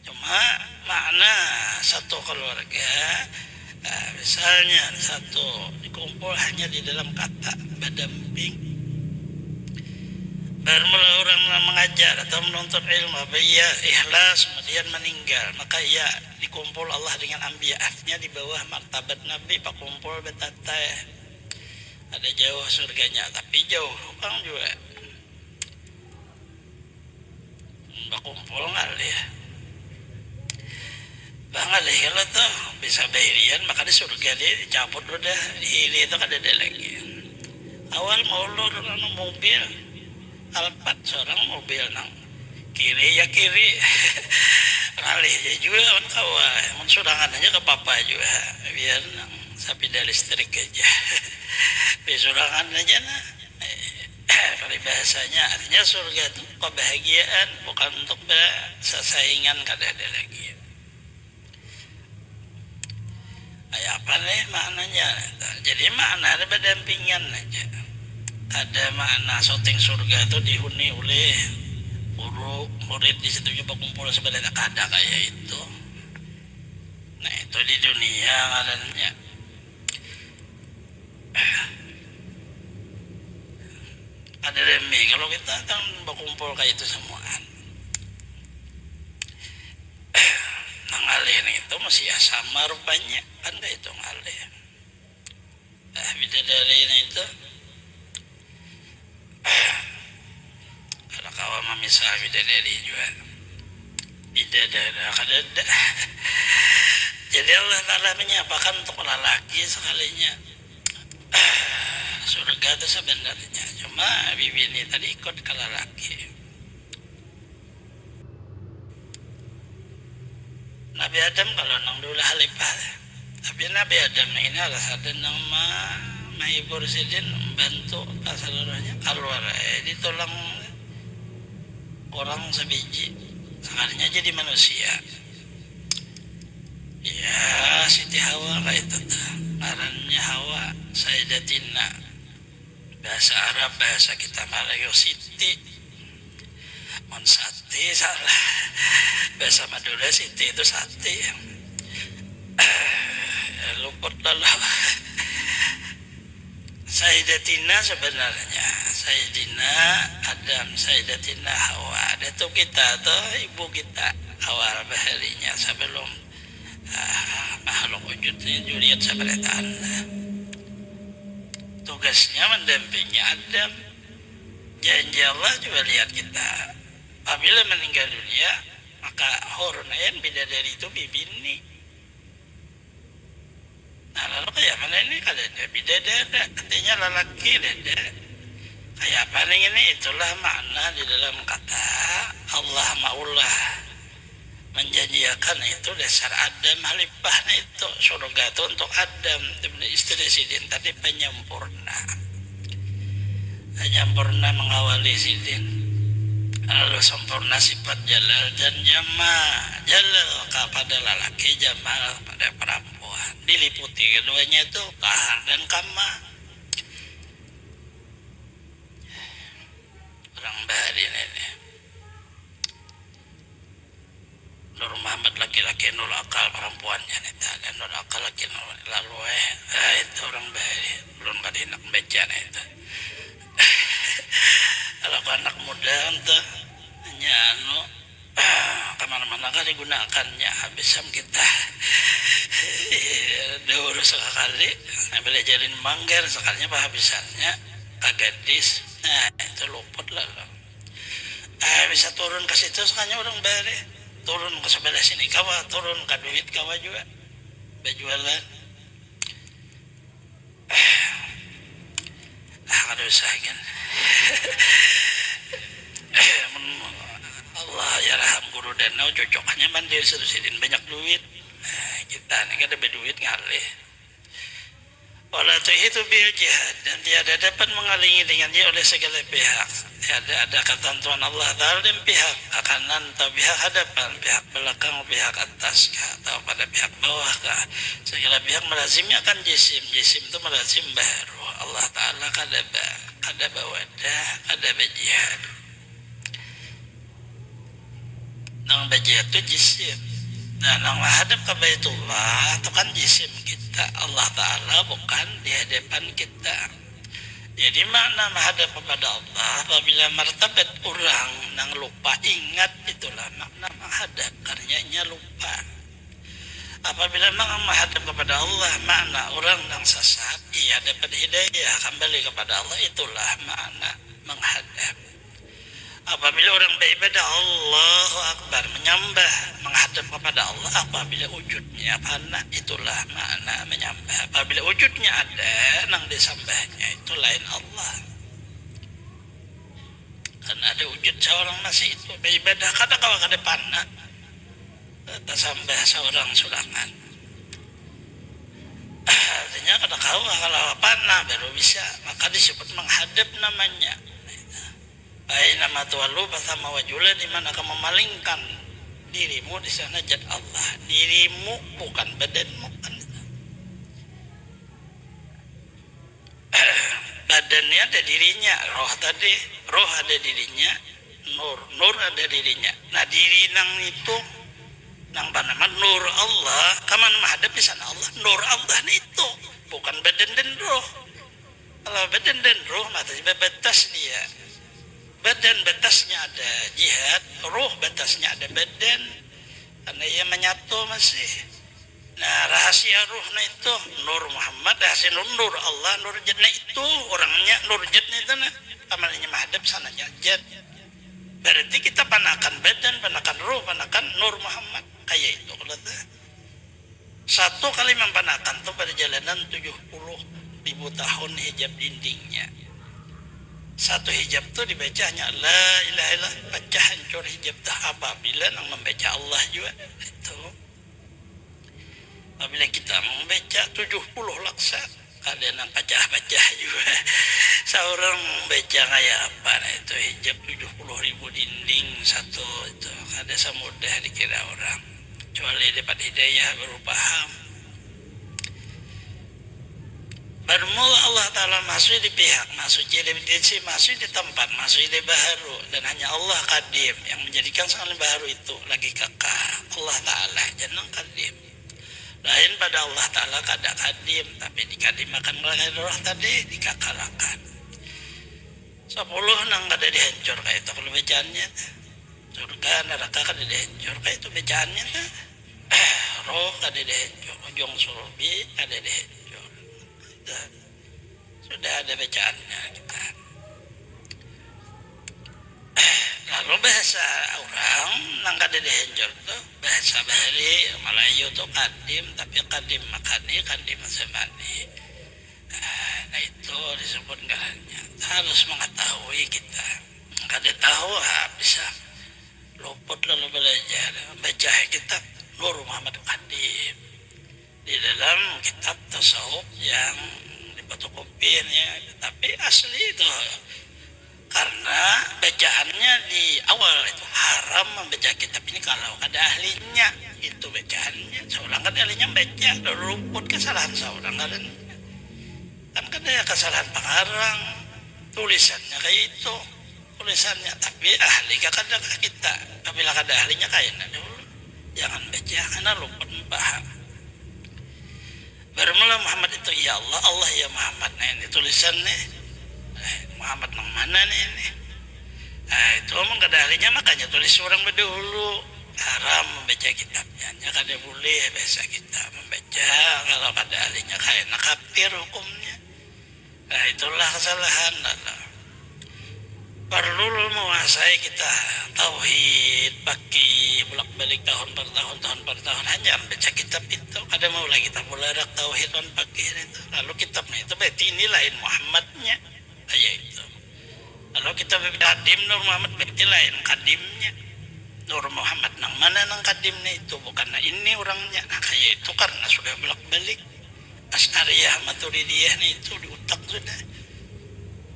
cuma makna satu keluarga. Misalnya satu dikumpul hanya di dalam kata berdamping. Bermula orang mengajar atau menuntut ilmu, ia ikhlas kemudian meninggal, maka ia dikumpul Allah dengan anbiya-nya di bawah martabat Nabi, pak kumpul betata. Ada jauh surganya, tapi jauh orang juga. Pak kumpul ngalih. Bangalih kalau tuh bisa bahirian, maka di surga dia dicabut udah, hiri itu kan ada lagi. Awal maulur mobil Alphard seorang mobil nang kiri ya kiri ngalih aja juga kan kawan mensurangan aja ke papa juga biar nang sapi dari listrik aja besurangan aja nah peribahasanya artinya surga itu kebahagiaan bukan untuk bersaingan kada ada lagi. Kayak apa nih maknanya? Jadi makna ada berdampingan aja. Ada makna syuting surga itu dihuni oleh guru murid di situ juga kumpul sebenarnya kada kayak itu. Nah itu di dunia adanya. Ada demi kalau kita kan berkumpul kayak itu semuaan. Nang alih itu masih ya sama rupanya kan itu ngalih. Bidadari itu. Kalau kawan memisah bidadari juga bidadara kadada. Jadi Allah Ta'ala menyapakan untuk lelaki sekalinya surga itu sebenarnya cuma bibi ini tadi ikut ke lelaki. Nabi Adam kalau nang dulu halifah, tapi Nabi Adam ini adalah ada nama Mahibur Sidin membantu seluruhnya keluar ditolong orang sebiji sekalinya jadi manusia. Ya Siti Hawa kayak itu ngarannya Hawa Sayyidatina, bahasa Arab bahasa kita Malayo Siti Monsati salah, bahasa Madura Siti itu sate luput lah. Sayyidatina sebenarnya Sayyidina Adam, Sayyidatina Hawa. Itu kita tuh ibu kita awal baharinya sebelum makhluk wujudnya Juliet seperti Anda. Tugasnya mendampingi Adam. Janji Allah juga lihat kita. Apabila meninggal dunia, maka hurnain bidadari itu bibini. Nah lalu kayak mana ini kalau ada bidadara, artinya lelaki dada. Kayak apa ini itulah makna di dalam kata Allah maulah menjanjikan itu dasar Adam halifah itu surga itu untuk Adam istri Sidin tadi penyempurna mengawali Sidin lalu sempurna sifat jalal dan jamal, jalal kepada lelaki, jamal pada perempuan, diliputi keduanya itu kahar dan kama. Orang bahari ini Nur Muhammad laki-laki nul akal kemampuannya nih dan orang kalakin lalu itu orang baik belum kali nak baca itu kalau anak muda tuh hanya kemana-mana kan digunakannya habis kita dulu sekali belajarin manggar sekalinya habisannya kagadis itu luput lah bisa turun ke situ sekalinya orang bare turun ke sebelah sini kawa turun ke duit kawa juga berjualan kada usah kan Allah ya raham guru danau cocokannya mandiri sedusidin banyak duit kita ini kada berduit ngalih wala tuhitu bil jihad dan tiada dapat mengalingi dengannya oleh segala pihak ada ketentuan Allah Ta'ala dan pihak kanan atau pihak hadapan pihak belakang pihak atas atau pada pihak bawah segala pihak melazimnya kan jisim itu melazim baru Allah Ta'ala kada bawadah kada berjihad nang berjihad itu jisim dan nang hadap ke Baitullah itu kan jisim kita Allah Ta'ala bukan di hadapan kita jadi makna menghadap kepada Allah apabila martabat orang nang lupa ingat itulah makna menghadap karenanya lupa apabila menghadap kepada Allah makna orang nang sesat ia dapat hidayah kembali kepada Allah itulah makna menghadap apabila orang beribadah Allahu Akbar menyembah menghadap kepada Allah apabila wujudnya fana itulah makna menyembah apabila wujudnya ada nang disembahnya itu lain Allah karena ada wujud seorang masih itu beribadah kada kawa kada fana tersembah seorang sulangan artinya kada kawa kalau fana baru bisa maka disebut menghadap namanya aina ma tuwallu fasama wajhullah di mana kamu memalingkan dirimu di sana jad Allah dirimu bukan badanmu kan badannya ada dirinya roh ada dirinya nur ada dirinya nah diri nang itu nang panama nur Allah kaman menghadap di sana Allah nur Allah itu bukan badan dan roh kalau badan dan roh maka batas dia badan batasnya ada jihad, ruh batasnya ada badan karena ia menyatu masih nah rahasia ruhnya itu Nur Muhammad rahasia Nur Allah Nur Jannah itu orangnya Nur Jannah itu nah amalnya menghadap sana jad berarti kita panakan badan panakan ruh panakan Nur Muhammad kayak itu kalau satu kali mempanakan tuh pada jalanan 70.000 tahun hijab dindingnya satu hijab itu dibacanya la ilaha illallah pecah hancur hijab dah apabila nang membaca Allah juga itu apabila kita membaca 70 laksa kadang nang pecah-pecah juga seorang baca kayak apa nah itu hijab 70.000 dinding satu itu kada semudah dikira orang kecuali dapat hidayah baru paham bermula Allah Ta'ala masuk di pihak masuk di sisi masuk di tempat masuk di baharu dan hanya Allah kadim yang menjadikan sekali baharu itu lagi kakak Allah Ta'ala jangan kadim lain pada Allah Ta'ala kada kadim tapi dikadimakan oleh roh tadi dikakalakan 10 nang kada dihancur kayak itu kalau bacaannya surga neraka kada dihancur kayak itu bacaannya roh kada dihancur ujung surbi kada dihancur sudah ada bacaannya kita. Lalu bahasa orang nang kada dihancur tuh bahasa Bali Melayu tuh kadim tapi kadim makani kadim semani nah itu disebut garannya harus mengetahui kita kada tahu bisa luput lalu belajar baca kitab Nur Muhammad Kadim di dalam kitab tasawuf yang difotokopinya tapi asli itu karena bacaannya di awal itu haram membaca kitab ini kalau ada ahlinya itu bacaannya seorang kan ahlinya baca lalu luput kesalahan seorang kan ada kesalahan pengarang tulisannya kayak itu tulisannya tapi ahli kadang kita apabila kada ahlinya kayak dulu jangan baca karena luput paham Muhammad itu ya Allah, Allah ya Muhammad. Nah ini tulisannya Muhammad yang mana nih ini? Nah itu omong kada ahlinya, makanya tulis orang berdahulu haram membaca kitabnya. Ya kada boleh biasa kita membaca, kalau kada ahlinya kaya kafir hukumnya. Nah itulah kesalahan. Perlu menguasai kita tauhid, baki bolak-balik tahun per tahun hanya baca kitab itu. Ada mau lagi kita belarak tauhid dan baki itu. Lalu kitabnya itu berarti ini lain Muhammadnya. Kayak itu. Kalau kita kadim Nur Muhammad berarti lain kadimnya. Nur Muhammad nang mana nang kadimnya itu, bukan ini orangnya. Nah kayak itu karena sudah bolak-balik Asy'ariyah Maturidiyah itu di otak sudah.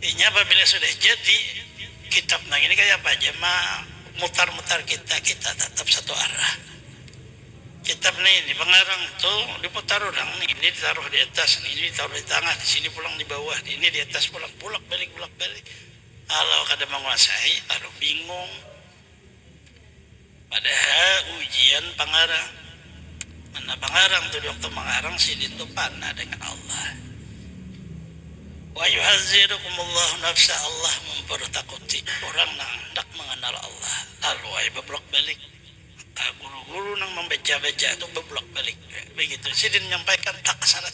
Ini apabila sudah jadi kitab nang ini kayak apa aja mah mutar-mutar kita tetap satu arah. Kitab ini pengarang tuh diputar orang nih, ini ditaruh di atas, ini ditaruh di tengah, di sini pulang di bawah, ini di atas pulang bolak balik. Kalau kada menguasai baru bingung. Padahal ujian pengarang, mana pengarang tuh waktu mengarang sidin tuh panah dengan Allah. Wa yuhazzirukumullahu nafsa, Allah mempertakuti orang yang hendak mengenal Allah. Lalu ay beblok balik. Guru-guru yang membaca-baca itu beblok balik. Begitu sidin menyampaikan tak kesana.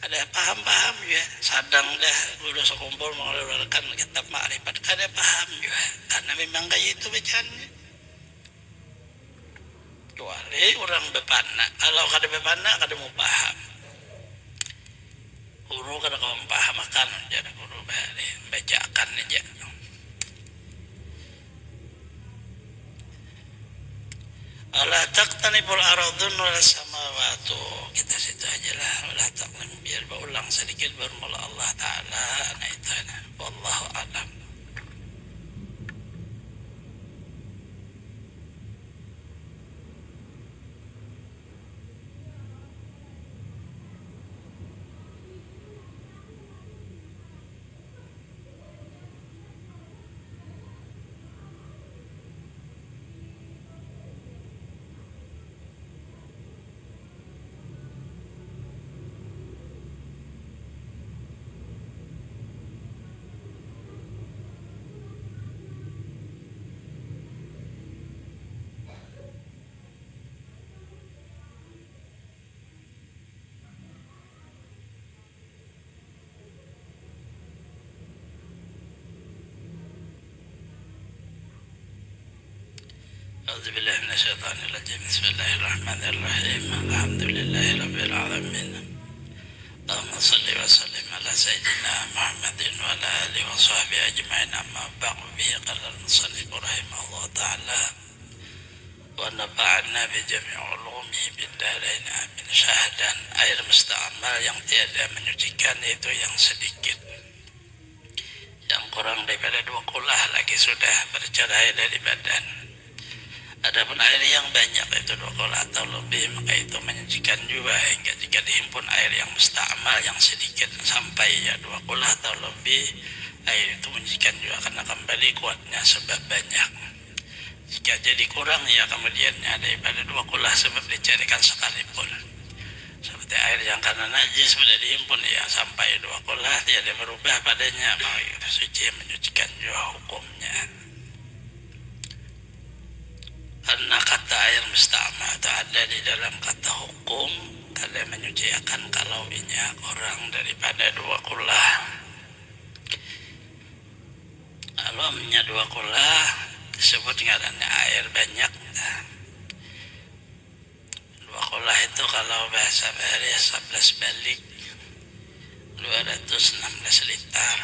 Ada paham ya. Sadang dah guru sekumpul mengeluarkan kitab ma'rifat. Ada paham juga. Karena memang kayak itu bacaannya. Kecuali orang bepana. Kalau kada bepana kada mau paham. Guru kada kau mempahamakan, jadi guru bacakan aja. Ala taqtanibul ardun wal samawatu. Kita situ aja lah. Wala taqlim, biar berulang sedikit bermula Allah Ta'ala. Nah itu. Wallahu a'lam. أعوذ بالله من الشيطان الرجيم. بسم الله الرحمن الرحيم. الحمد لله رب العالمين. اللهم صل وسلم على سيدنا محمد وعلى آله وصحبه أجمعين. أما بعد، به قال المصنف رحمه الله تعالى ونفعنا بجميع علومه بالدارين amin. Syahdan, air musta'mal yang tiada menyucikan itu yang sedikit, yang kurang daripada 2 kulah lagi sudah bercerai dari badan. Adapun air yang banyak itu 2 kulah atau lebih, maka itu menyucikan juga, hingga jika dihimpun air yang musta'mal yang sedikit sampai 2 kulah atau lebih, air itu menyucikan juga karena kembali kuatnya sebab banyak. Jika jadi kurang ya kemudiannya daripada 2 kulah sebab dicarikan sekalipun. Seperti air yang karena najis sudah dihimpun ya sampai 2 kulah tiada berubah padanya, maka itu suci menyucikan juga hukumnya. Karena kata air musta'mal itu ada di dalam kata hukum, kada menyucikan kalau inya kurang daripada 2 kulah. Kalau inya 2 kulah disebut ngarannya air banyak. 2 kulah itu kalau bahasa bahari 11 balik 216 liter.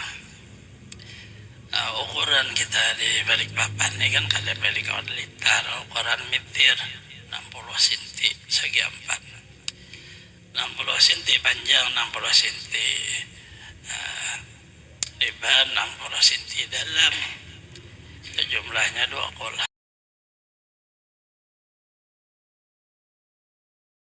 Nah, ukuran kita di Balikpapan ini kan kada balik liter, ukuran meter 60 cm segi 4, 60 cm panjang, 60 cm lebar, 60 cm dalam, jumlahnya 2 kulah.